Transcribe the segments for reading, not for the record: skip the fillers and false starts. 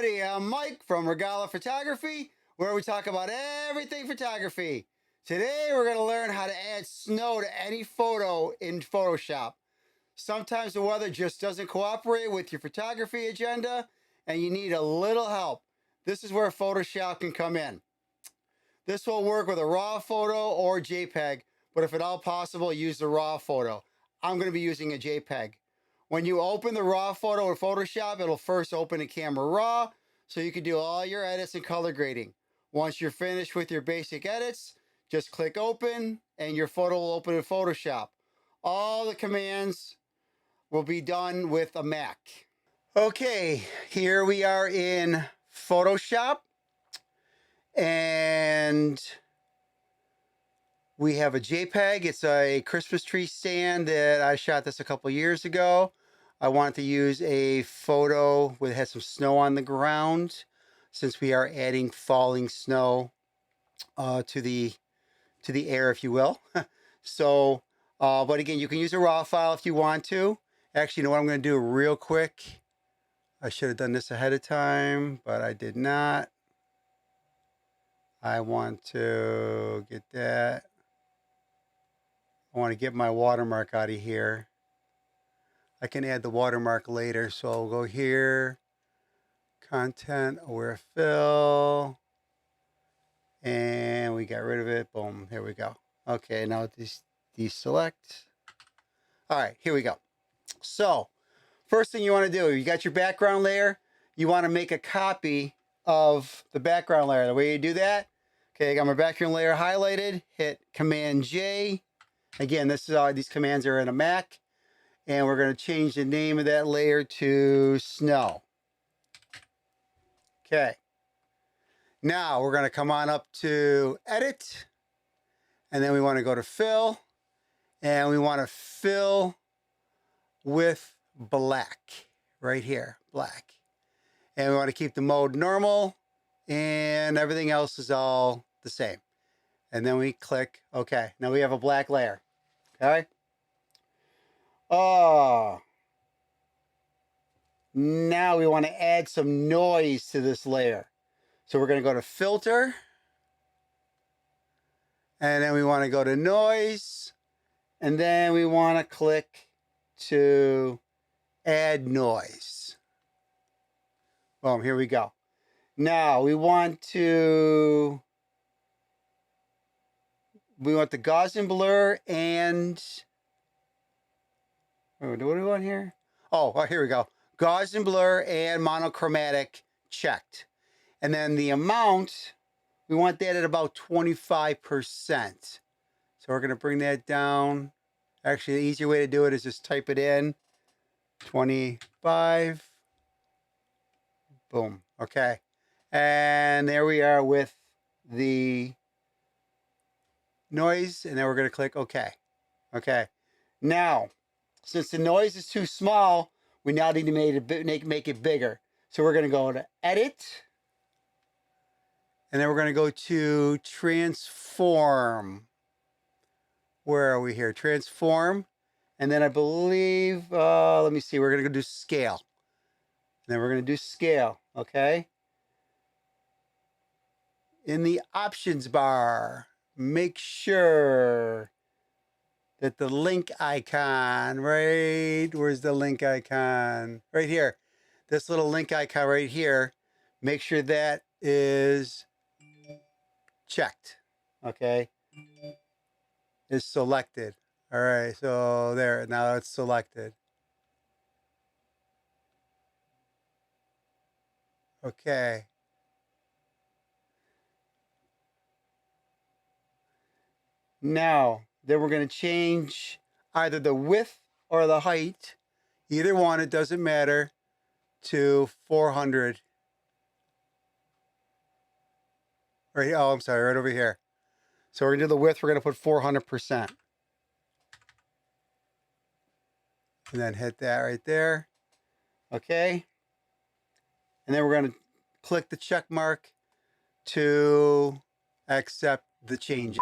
everybody, I'm Mike from Regala Photography, where we talk about everything photography. Today we're going to learn how to add snow to any photo in Photoshop. Sometimes the weather just doesn't cooperate with your photography agenda and you need a little help. This is where Photoshop can come in. This will work with a RAW photo or JPEG, but if at all possible, use the RAW photo. I'm going to be using a JPEG. When you open the RAW photo in Photoshop, it'll first open in Camera Raw, so you can do all your edits and color grading. Once you're finished with your basic edits, just click open and your photo will open in Photoshop. All the commands will be done with a Mac. Okay, here we are in Photoshop, and we have a JPEG. It's a Christmas tree stand that I shot this a couple years ago. I wanted to use a photo where it has some snow on the ground, since we are adding falling snow to the air, if you will. So, but again, you can use a RAW file if you want to. Actually, you know what I'm going to do real quick? I should have done this ahead of time, but I did not. I want to get that. I want to get my watermark out of here. I can add the watermark later, so I'll go here, content, aware fill, and we got rid of it. Boom, here we go. Okay, now deselect. All right, here we go. So, first thing you want to do, you got your background layer. You want to make a copy of the background layer. The way you do that, okay, I got my background layer highlighted. Hit Command J. Again, this is these commands are in a Mac. And we're going to change the name of that layer to snow. Okay. Now we're going to come on up to edit. And then we want to go to fill. And we want to fill with black. Right here, black. And we want to keep the mode normal. And everything else is all the same. And then we click OK. Now we have a black layer. Okay. Now we want to add some noise to this layer. So we're going to go to filter. And then we want to go to noise. And then we want to click to add noise. Boom, here we go. Now we want the Gaussian blur and what do we want here? Oh, here we go. Gaussian blur and monochromatic checked. And then the amount, we want that at about 25%. So we're going to bring that down. Actually, the easier way to do it is just type it in. 25. Boom. Okay. And there we are with the noise. And then we're going to click OK. Okay. Now, since the noise is too small, we now need to make it bigger. So we're going to go to Edit. And then we're going to go to Transform. Where are we here? Transform. And then I believe, let me see, we're going to go do Scale. And then we're going to do Scale, okay? In the options bar, make sure that the link icon, right? Where's the link icon? Right here. This little link icon right here. Make sure that is checked. Okay. Is selected. All right. So there. Now it's selected. Okay. Now, then we're going to change either the width or the height. Either one, it doesn't matter, to 400. Right, oh, I'm sorry, right over here. So we're going to do the width, we're going to put 400%. And then hit that right there. Okay. And then we're going to click the check mark to accept the changes.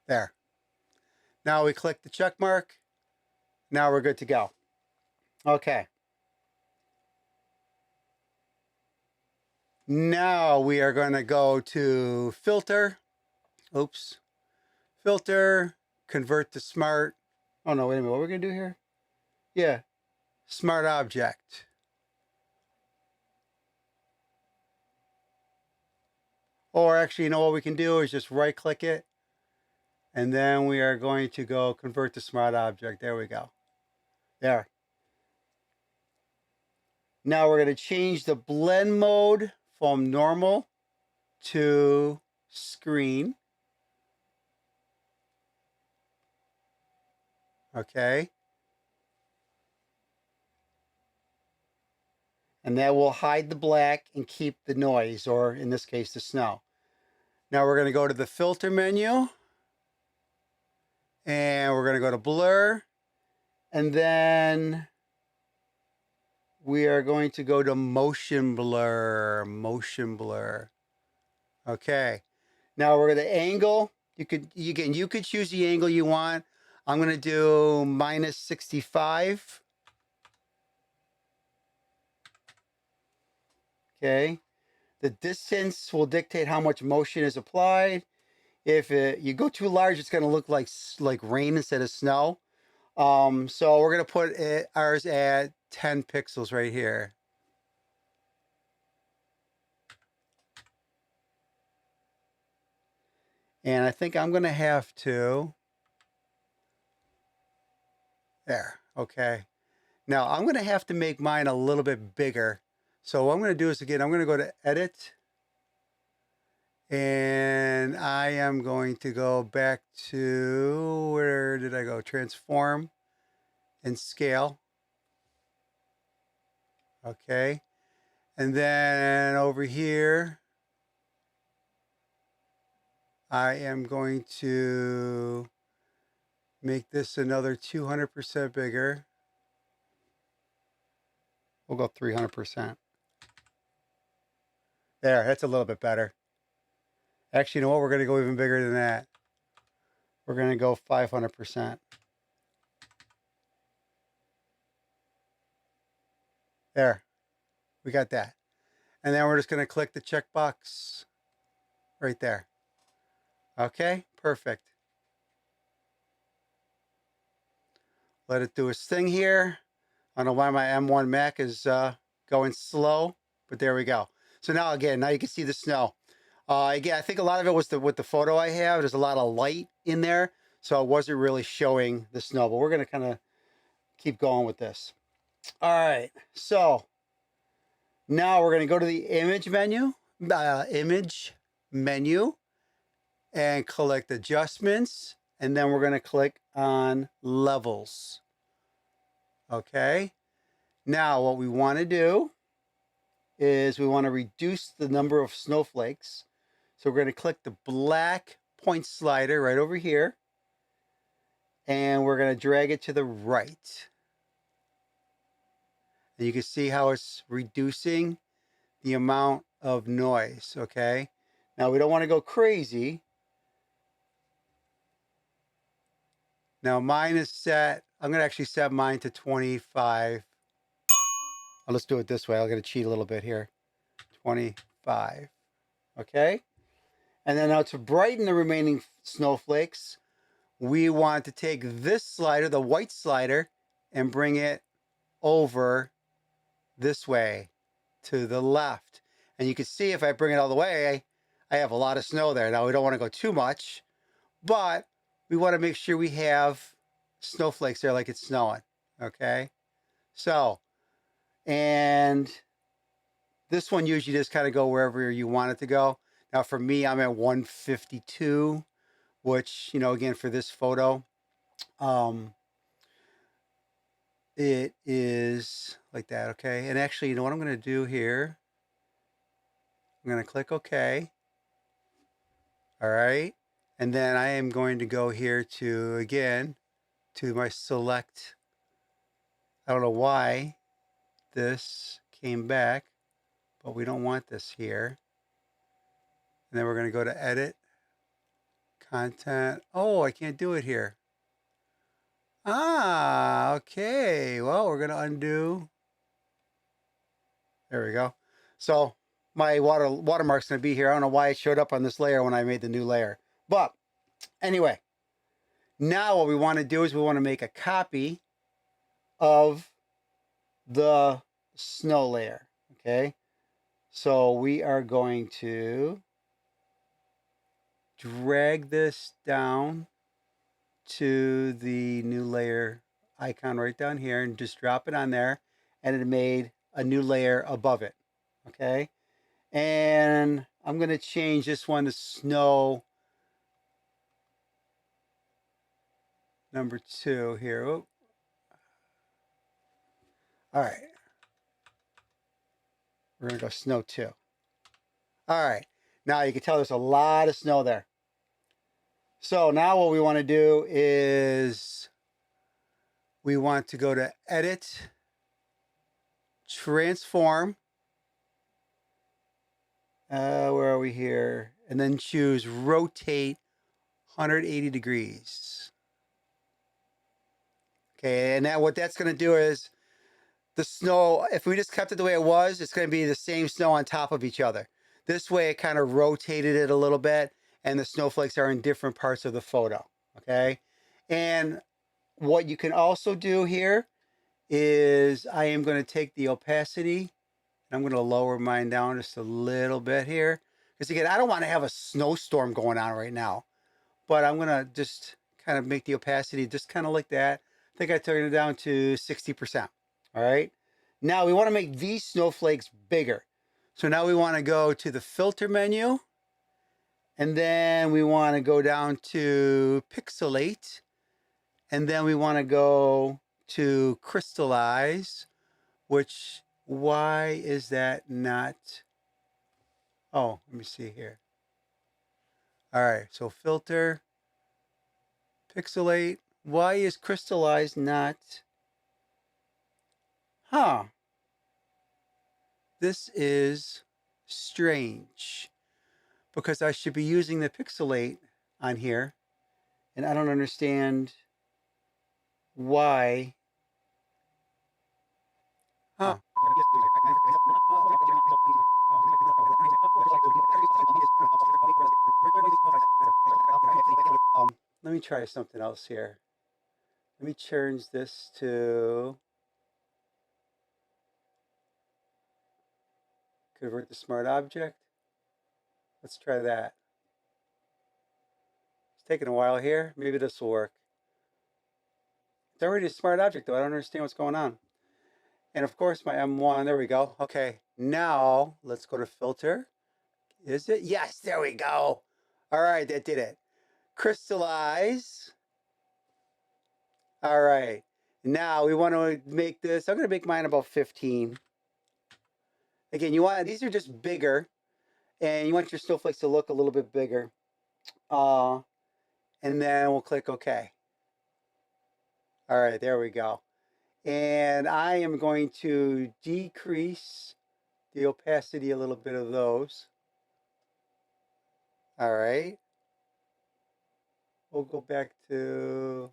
There. Now we click the check mark. Now we're good to go. Okay. Now we are going to go to filter. Oops. Filter, convert to smart. Oh no, wait a minute. What are we going to do here? Yeah. Smart object. Or actually, you know what we can do is just right click it. And then we are going to go convert to smart object. There we go. There. Now we're going to change the blend mode from normal to screen. Okay. And that will hide the black and keep the noise, or in this case, the snow. Now we're going to go to the filter menu. And we're going to go to blur. And then we are going to go to motion blur. Motion blur. Okay. Now we're going to angle. You could choose the angle you want. I'm going to do -65. Okay. The distance will dictate how much motion is applied. If you go too large, it's going to look like rain instead of snow. So we're going to put ours at 10 pixels right here. And I think I'm going to have to. There. Okay. Now I'm going to have to make mine a little bit bigger. So what I'm going to do is, again, I'm going to go to edit. And I am going to go back to, where did I go? Transform and scale. Okay. And then over here, I am going to make this another 200% bigger. We'll go 300%. There, that's a little bit better. Actually, you know what? We're going to go even bigger than that. We're going to go 500%. There, we got that. And then we're just going to click the checkbox right there. Okay, perfect. Let it do its thing here. I don't know why my M1 Mac is going slow, but there we go. So now again, now you can see the snow. Again, I think a lot of it was with the photo I have. There's a lot of light in there, so it wasn't really showing the snow. But we're going to kind of keep going with this. All right, so now we're going to go to the image menu, and click adjustments, and then we're going to click on levels. Okay. Now what we want to do is we want to reduce the number of snowflakes. So we're going to click the black point slider right over here, and we're going to drag it to the right. And you can see how it's reducing the amount of noise. Okay. Now we don't want to go crazy. Now mine is set. I'm going to actually set mine to 25. Oh, let's do it this way. I'm going to cheat a little bit here. 25. Okay. And then now to brighten the remaining snowflakes, we want to take this slider, the white slider, and bring it over this way to the left. And you can see if I bring it all the way, I have a lot of snow there. Now we don't want to go too much, but we want to make sure we have snowflakes there like it's snowing. Okay. So, and this one usually just kind of go wherever you want it to go. Now for me, I'm at 152, which, you know, again, for this photo, it is like that. Okay. And actually, you know what I'm going to do here? I'm going to click OK. All right. And then I am going to go here to, again, to my select. I don't know why this came back, but we don't want this here. And then we're going to go to edit, content. Oh, I can't do it here. Ah, okay. Well, we're going to undo. There we go. So my watermark's going to be here. I don't know why it showed up on this layer when I made the new layer. But anyway, now what we want to do is we want to make a copy of the snow layer. Okay. So we are going to drag this down to the new layer icon right down here and just drop it on there, and it made a new layer above it. Okay. And I'm going to change this one to snow number 2 here. Oh. All right. We're going to go snow 2. All right. Now you can tell there's a lot of snow there. So now what we want to do is we want to go to Edit, Transform. Where are we here? And then choose Rotate 180 degrees. Okay, and now what that's going to do is the snow, if we just kept it the way it was, it's going to be the same snow on top of each other. This way it kind of rotated it a little bit, and the snowflakes are in different parts of the photo. Okay, and what you can also do here is I am going to take the opacity, and I'm going to lower mine down just a little bit here. Because again, I don't want to have a snowstorm going on right now, but I'm going to just kind of make the opacity just kind of like that. I think I turned it down to 60%. All right. Now we want to make these snowflakes bigger. So now we want to go to the filter menu, and then we want to go down to pixelate, and then we want to go to crystallize, which, why is that not? Oh, let me see here. All right, so filter, pixelate. Why is crystallize not? Huh. This is strange because I should be using the pixelate on here, and I don't understand why. Huh. Let me try something else here. Let me change this to convert to smart object. Let's try that. It's taking a while here. Maybe this will work. It's already a smart object though. I don't understand what's going on. And of course my M1, there we go. Okay, now let's go to filter. Is it? Yes, there we go. All right, that did it. Crystallize. All right. Now we want to make this, I'm going to make mine about 15. Again, you want, these are just bigger, and you want your snowflakes to look a little bit bigger. And then we'll click OK. All right, there we go. And I am going to decrease the opacity a little bit of those. All right. We'll go back to,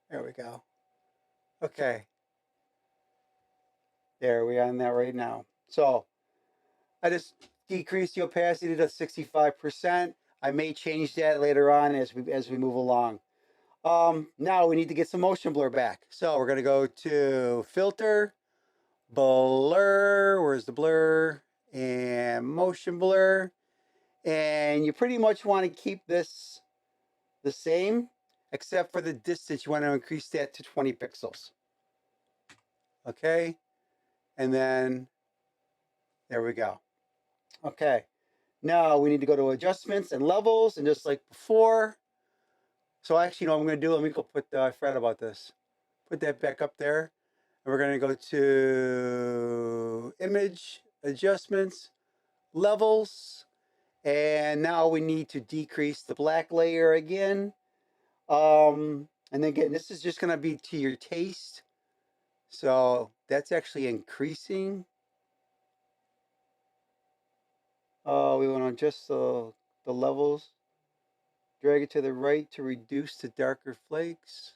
there we go. Okay. There, we are on that right now. So I just decreased the opacity to 65%. I may change that later on as we move along. Now we need to get some motion blur back. So we're gonna go to filter, blur, where's the blur? And motion blur. And you pretty much want to keep this the same, except for the distance. You want to increase that to 20 pixels. Okay, and then there we go. Okay, now we need to go to adjustments and levels, and just like before. So actually, you know what I'm going to do? Let me go put, I forgot about this. Put that back up there. And we're going to go to image, adjustments, levels. And now we need to decrease the black layer again. And then again, this is just going to be to your taste. So that's actually increasing. We want to adjust the levels. Drag it to the right to reduce the darker flakes.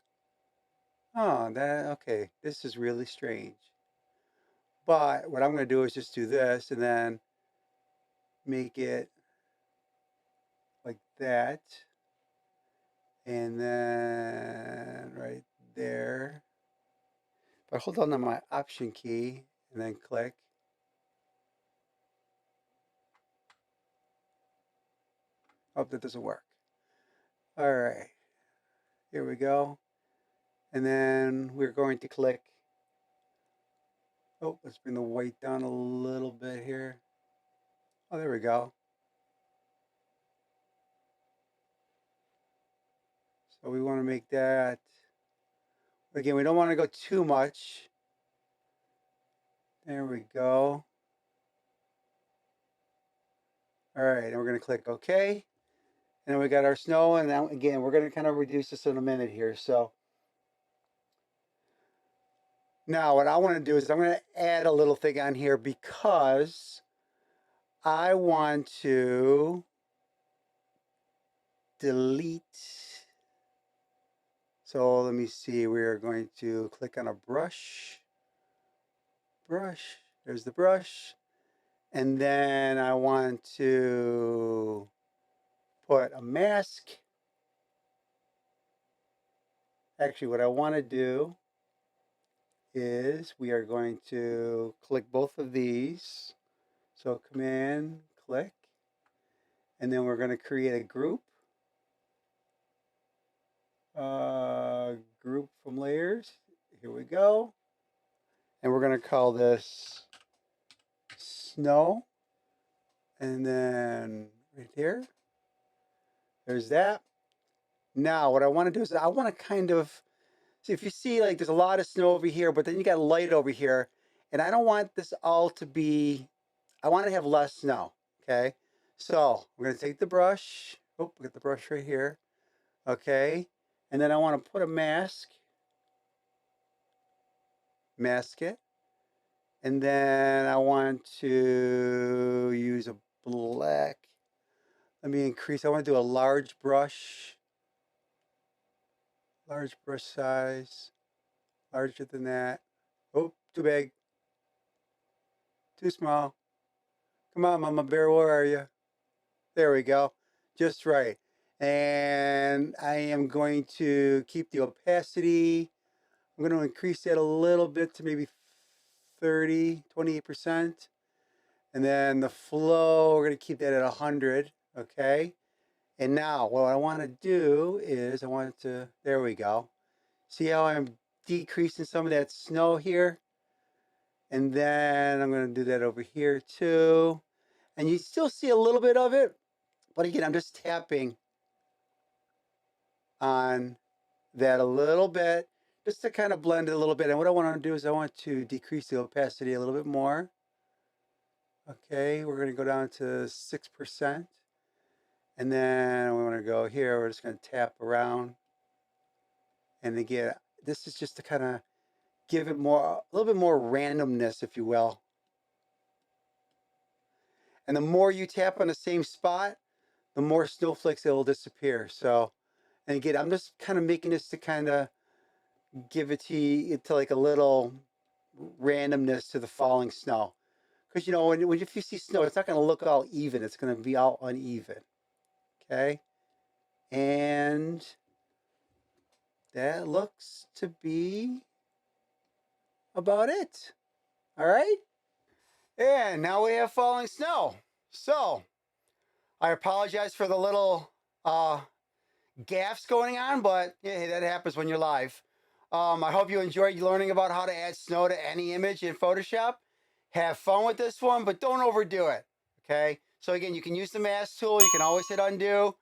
Oh, okay. This is really strange. But what I'm going to do is just do this and then make it like that. And then right there. If I hold on to my Option key and then click. Oh, that doesn't work. All right. Here we go. And then we're going to click. Oh, let's bring the white down a little bit here. Oh, there we go. So we want to make that. Again, we don't want to go too much. There we go. All right, and we're going to click OK. And we got our snow, and now again, we're going to kind of reduce this in a minute here. So now what I want to do is I'm going to add a little thing on here because I want to delete. So let me see, we're going to click on a brush. There's the brush. And then I want to put a mask. Actually, what I want to do is we are going to click both of these. So Command, click, and then we're going to create a group. Group from layers. Here we go. And we're going to call this snow. And then right here, there's that. Now what I want to do is I want to kind of, see if you see like there's a lot of snow over here, but then you got light over here. And I don't want this all to be, I want to have less snow, okay? So we're going to take the brush. Oh, we got the brush right here. Okay. And then I want to put a mask. Mask it. And then I want to use a black. Let me increase. I want to do a large brush. Large brush size. Larger than that. Oh, too big. Too small. Come on, Mama Bear, where are you? There we go. Just right. And I am going to keep the opacity. I'm going to increase that a little bit to maybe 28%. And then the flow, we're going to keep that at 100. Okay. And now what I want to do is there we go. See how I'm decreasing some of that snow here? And then I'm going to do that over here too. And you still see a little bit of it. But again, I'm just tapping on that a little bit just to kind of blend it a little bit. And what I want to do is I want to decrease the opacity a little bit more. Okay, we're going to go down to 6%. And then we want to go here. We're just going to tap around. And again, this is just to kind of give it a little bit more randomness, if you will. And the more you tap on the same spot, the more snowflakes will disappear. So, and again, I'm just kind of making this to kind of give it to like a little randomness to the falling snow. Because, you know, if you see snow, it's not going to look all even. It's going to be all uneven. Okay. And that looks to be about it. All right. And now we have falling snow. So I apologize for the little gaffes going on, but yeah, that happens when you're live. I hope you enjoyed learning about how to add snow to any image in Photoshop. Have fun with this one, but don't overdo it. Okay. So again, you can use the mask tool. You can always hit undo.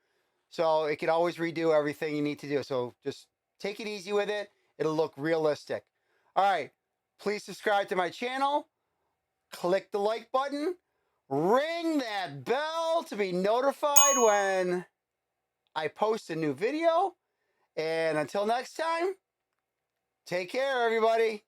So it can always redo everything you need to do. So just take it easy with it. It'll look realistic. All right. Please subscribe to my channel. Click the like button. Ring that bell to be notified when I post a new video. And until next time, take care, everybody.